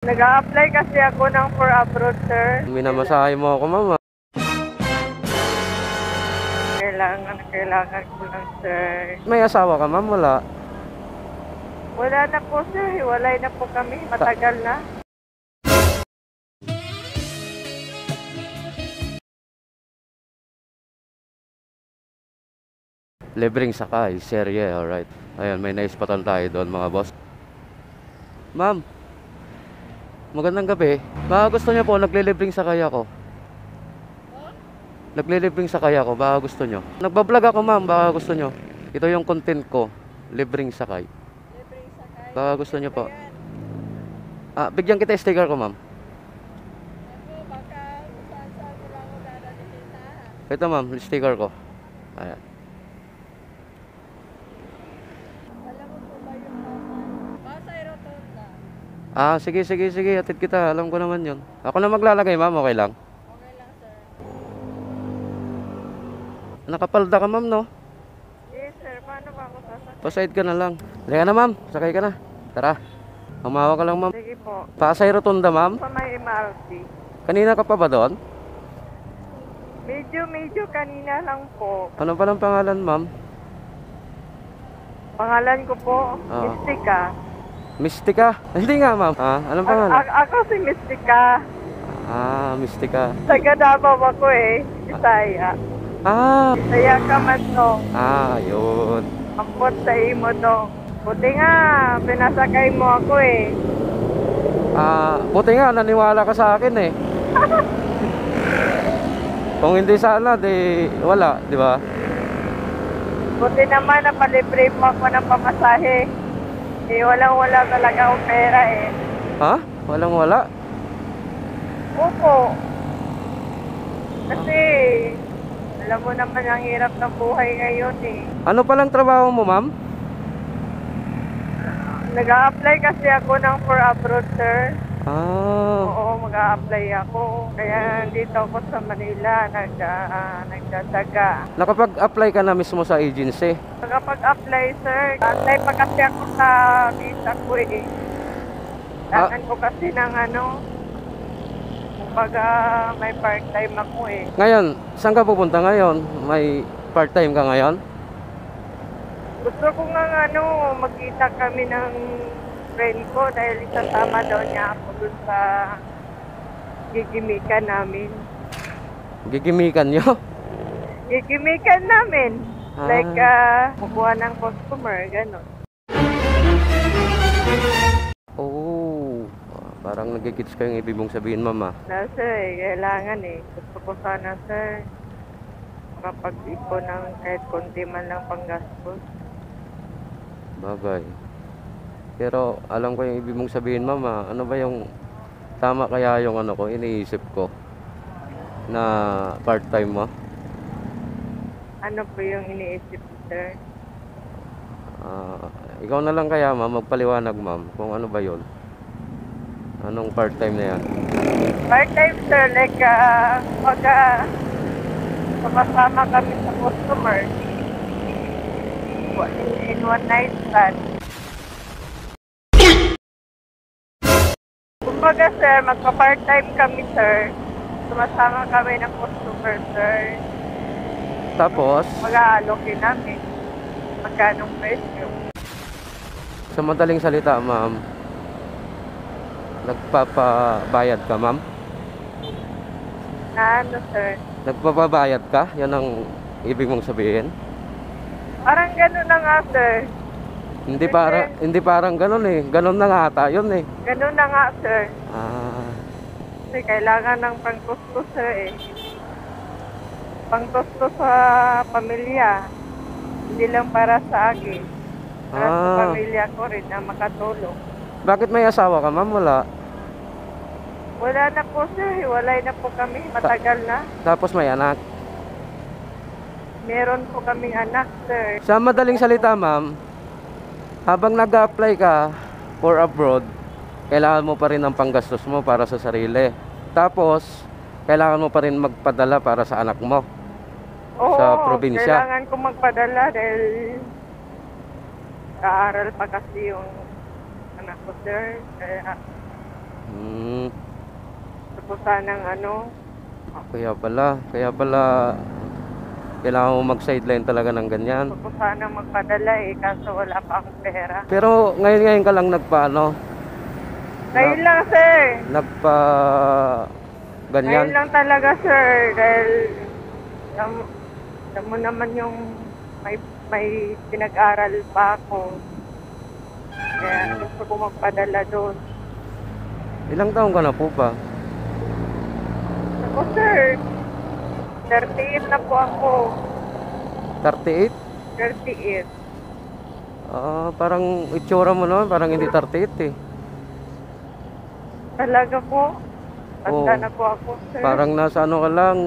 Nag-a-apply kasi ako ng for abroad, sir. Minamasahe mo ako, ma'am. Kailangan ko lang, sir. May asawa ka, ma'am? Wala. Wala na po, sir. Hiwalay na po kami. Matagal na. Libreng sakay, serye, alright. Ayan, may naispatan tayo doon, mga boss. Ma'am, magandang gabi. Baka gusto niyo po, naglilibreng sakay ako. Naglilibreng sakay ako, baka gusto niyo. Nagbablog ako, ma'am, baka gusto niyo. Ito yung content ko, libreng sakay. Libreng sakay. Baka gusto niyo po. Bigyan kita sticker ko, ma'am. Ako, baka saan mo lang ako dadalhin. Ito, ma'am, sticker ko. Ayan. Alam mo po ba yung Pasay Rotonda? Sige, atid kita. Alam ko naman yun. Ako na maglalagay, ma'am, okay lang? Okay lang, sir. Nakapalda ka, ma'am, no? Yes, sir. Paano ba ako sasakay? Paside ka na lang. Halika na, ma'am. Sakay ka na. Tara. Humawa ka lang, ma'am. Sige po. Pasay Rotonda, ma'am. Sa may MRT. Kanina ka pa ba doon? Medyo kanina lang po. Ano pa ng pangalan, ma'am? Pangalan ko po, Oo. Mystica. Mystica? Hindi nga, ma'am. Anong pangalan? Ako si Mystica. Mystica. Taga Davao ako eh. Bisaya. Bisaya ka man no. Yun. Ambot sa imo to. Buti nga, pinasakay mo ako eh. Buti nga, naniwala ka sa akin eh. Kung hindi sana, di wala, di ba? Buti naman napalibre mo ako ng pamasahe. Eh, walang-wala talaga akong pera eh. Walang wala? Opo. Kasi, alam mo naman ang hirap ng buhay ngayon eh. Ano palang trabaho mo, ma'am? Nag-a-apply kasi ako ng for abroad, sir. Ah, Oo, mag-a-apply ako. Kaya dito ako sa Manila, nagdasaga. nakapag-apply ka na mismo sa agency? Nakapag-apply, sir. Apply pa kasi ako sa visa ko eh. Kailangan ko kasi ng kumbaga may part-time ako eh. Ngayon, saan ka pupunta ngayon? May part-time ka ngayon? Gusto ko nga magkita kami ng friend ko dahil isasama daw niya ako dun sa gigimikan namin. Gigimikan nyo? Gigimikan namin. Like, kukuha ng customer, gano'n. Parang nagigits ko yung ibig mong sabihin, mama. Sir, kailangan eh. Gusto ko sana, sir, makapag-ipon ng kahit konti man lang panggastos. Bagay. Pero alam ko yung ibig mong sabihin, mama. Ano ba yung tama kaya yung iniisip ko na part-time mo? Ano po yung iniisip, sir? Ikaw na lang kaya, ma'am, magpaliwanag, ma'am, kung ano ba yun. Anong part-time na yan? Part-time, sir, like, sumasama kami sa customer in one night stand. Kumbaga, sir, magpa-part-time kami, sir. Sumasama kami ng customer, sir. Tapos, Mag-aalokin namin. Magkanong presyo. sa madaling salita, ma'am, nagpapabayad ka, ma'am? Na sir? Nagpapabayad ka? Yan ang ibig mong sabihin? Parang gano'n na nga, sir. Hindi parang gano'n eh. Gano'n na nga ata yun eh. Gano'n na nga, sir. Kasi kailangan ng pangtusto, sir eh. Pangtusto sa pamilya. Hindi lang para sa akin. Para sa pamilya ko rin na makatulong. Bakit may asawa ka, ma'am? Wala. Wala na po, sir. Hiwalay na po kami. Matagal na. Tapos may anak. Meron po kaming anak, sir. Sa madaling salita, ma'am, habang nag-apply ka for abroad, kailangan mo pa rin ng panggastos mo para sa sarili. Tapos, kailangan mo pa rin magpadala para sa anak mo. Oo, sa probinsya. Kailangan ko magpadala dahil kaaral pa kasi yung anak ko, sir. Kaya ko sanang Kaya pala, kailangan mo mag-sideline talaga ng ganyan. gusto ko sanang magpadala kaso wala pa akong pera. Pero ngayon ka lang nagpaano, Ngayon lang, sir. nagpa Ngayon ganyan. lang talaga, sir. Dahil, alam mo naman yung may pinag-aral pa ako. Kaya gusto ko magpadala doon. Ilang taon ka na po ba? Ako, sir. 38 na po ako. 38? 38. Parang itsura mo naman, parang hindi 38 eh. Talaga po. Tanda Oo. na po ako, sir. Parang nasa ano ka lang,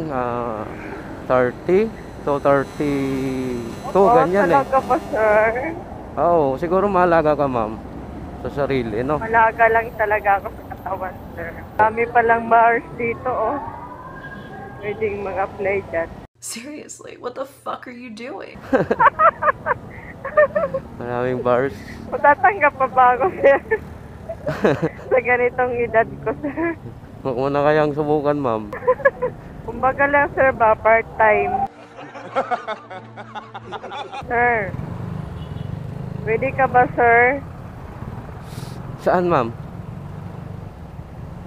30 to 32, ganyan eh. Talaga po, sir. Oo, siguro mahalaga ka ma'am sa sarili, no? Malaga lang talaga ako sa katawan, sir. Dami palang bars dito, oh. Pwedeng mag-apply dyan. Seriously, what the fuck are you doing? Maraming bars. Matatanggap pa ba ako, sir? Sa ganitong edad ko, sir. Huwag mo na kayang subukan ma'am. Kumbaga lang, sir, ba? Part-time. Sir. Pwede ka ba, sir? Saan ma'am?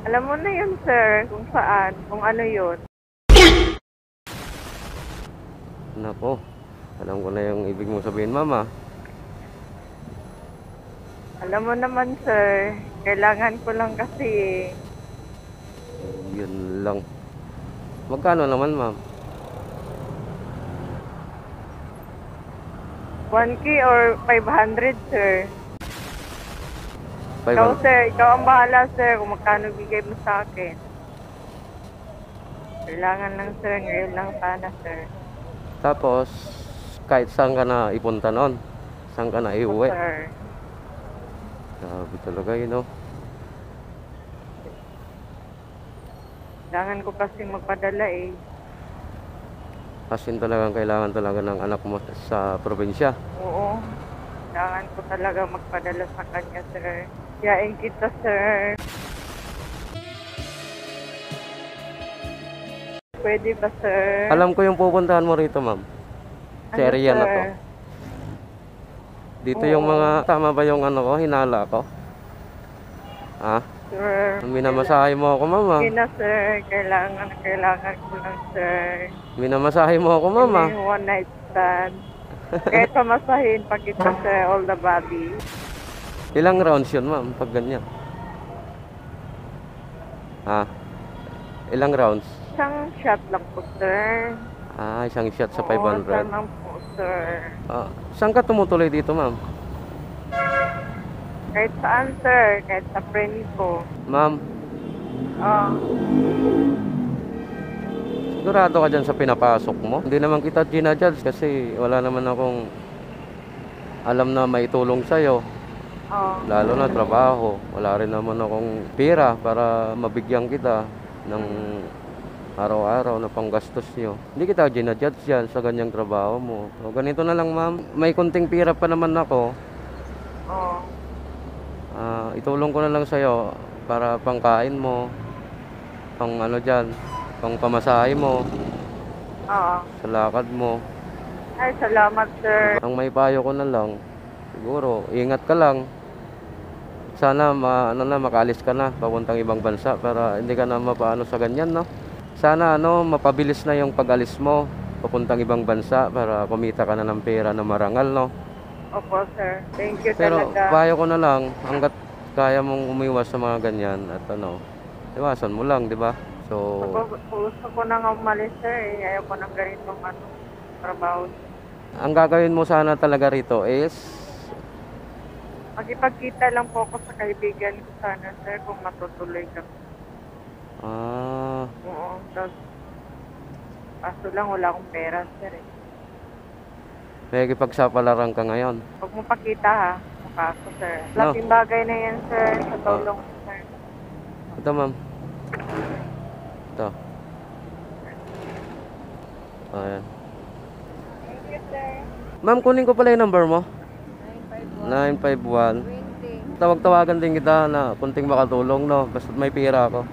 Alam mo na yun, sir. Kung saan. Kung ano yun. Nako, alam ko na yung ibig mo sabihin mama. Alam mo naman, sir. Kailangan ko lang kasi Yun lang. Magkano naman ma'am? 1K or 500, sir. Ikaw, 500. sir. Ikaw ang bahala, sir. Kung magkano bigay mo sa akin. Kailangan lang, sir. Ngayon lang sana, sir. Tapos, kahit saan ka na ipunta nun? Saan ka na iuwi? Sir. Grabe talaga yun, no? Kailangan ko kasi magpadala Asin talagang kailangan talaga ng anak mo sa probinsya. Oo. Kailangan ko talaga magpadala sa kanya, sir. Yain kita, sir. Pwede ba, sir? Alam ko yung pupuntahan mo rito, ma'am. Sa Ano, area na sir? to. Dito yung mga, tama ba yung ano ko, hinala ko? Ha? Sir. Minamasahe mo ako, mama. Okay na, sir. Kailangan ko lang, sir. Minamasahe mo ako, mama. Hindi one night stand. Kahit pamasahin pa kita, sir, all the body. Ilang rounds yun, ma'am, pag ganyan? Ha? Ilang rounds? Isang shot lang po, sir. Isang shot sa Oo, 500. isang lang po, sir. Saan ka tumutuloy dito, ma'am? Kahit saan, sir. Kahit sa friend ko. Ma'am, sigurado ka dyan sa pinapasok mo? Hindi naman kita ginajudge kasi wala naman akong alam na maitulong sa'yo. Lalo na trabaho. Wala rin naman akong pera para mabigyan kita ng araw-araw na panggastos nyo. Hindi kita ginajudge yan sa ganyang trabaho mo. O, ganito na lang, ma'am. May kunting pera pa naman ako. Oo. Itulong ko na lang sa'yo para pangkain mo, pang ano dyan, pang pamasahe mo, Oo. sa lakad mo. Ay, salamat, sir. Ang may payo ko na lang, siguro, ingat ka lang. Sana makaalis ka na papuntang ibang bansa para hindi ka na mapaano sa ganyan, no? Sana mapabilis na yung pag-alis mo papuntang ibang bansa para kumita ka na ng pera na marangal, no? Opo, sir. Thank you Pero talaga. payo ko na lang, hanggat kaya mong umiwas sa mga ganyan at iwasan mo lang, di ba? So, Gusto ko nang umalis, sir. Ayaw ko ng ganitong trabaho. ang gagawin mo sana talaga rito is Magipagkita lang po ako sa kaibigan ko sana, sir, kung matutuloy ka. Oo. Kaso lang, wala akong pera, sir. may kipagsapalaran ka ngayon. Huwag mo pakita, ha? Mukha ko, sir. No. Laking bagay na yan, sir, sa tulong, sir. Ito, ma'am. Ito. Ayan. Thank you, sir. Ma'am, kunin ko pala yung number mo. 951. 20. Tawag-tawagan din kita na kunting makatulong, no? Basta may pera ako.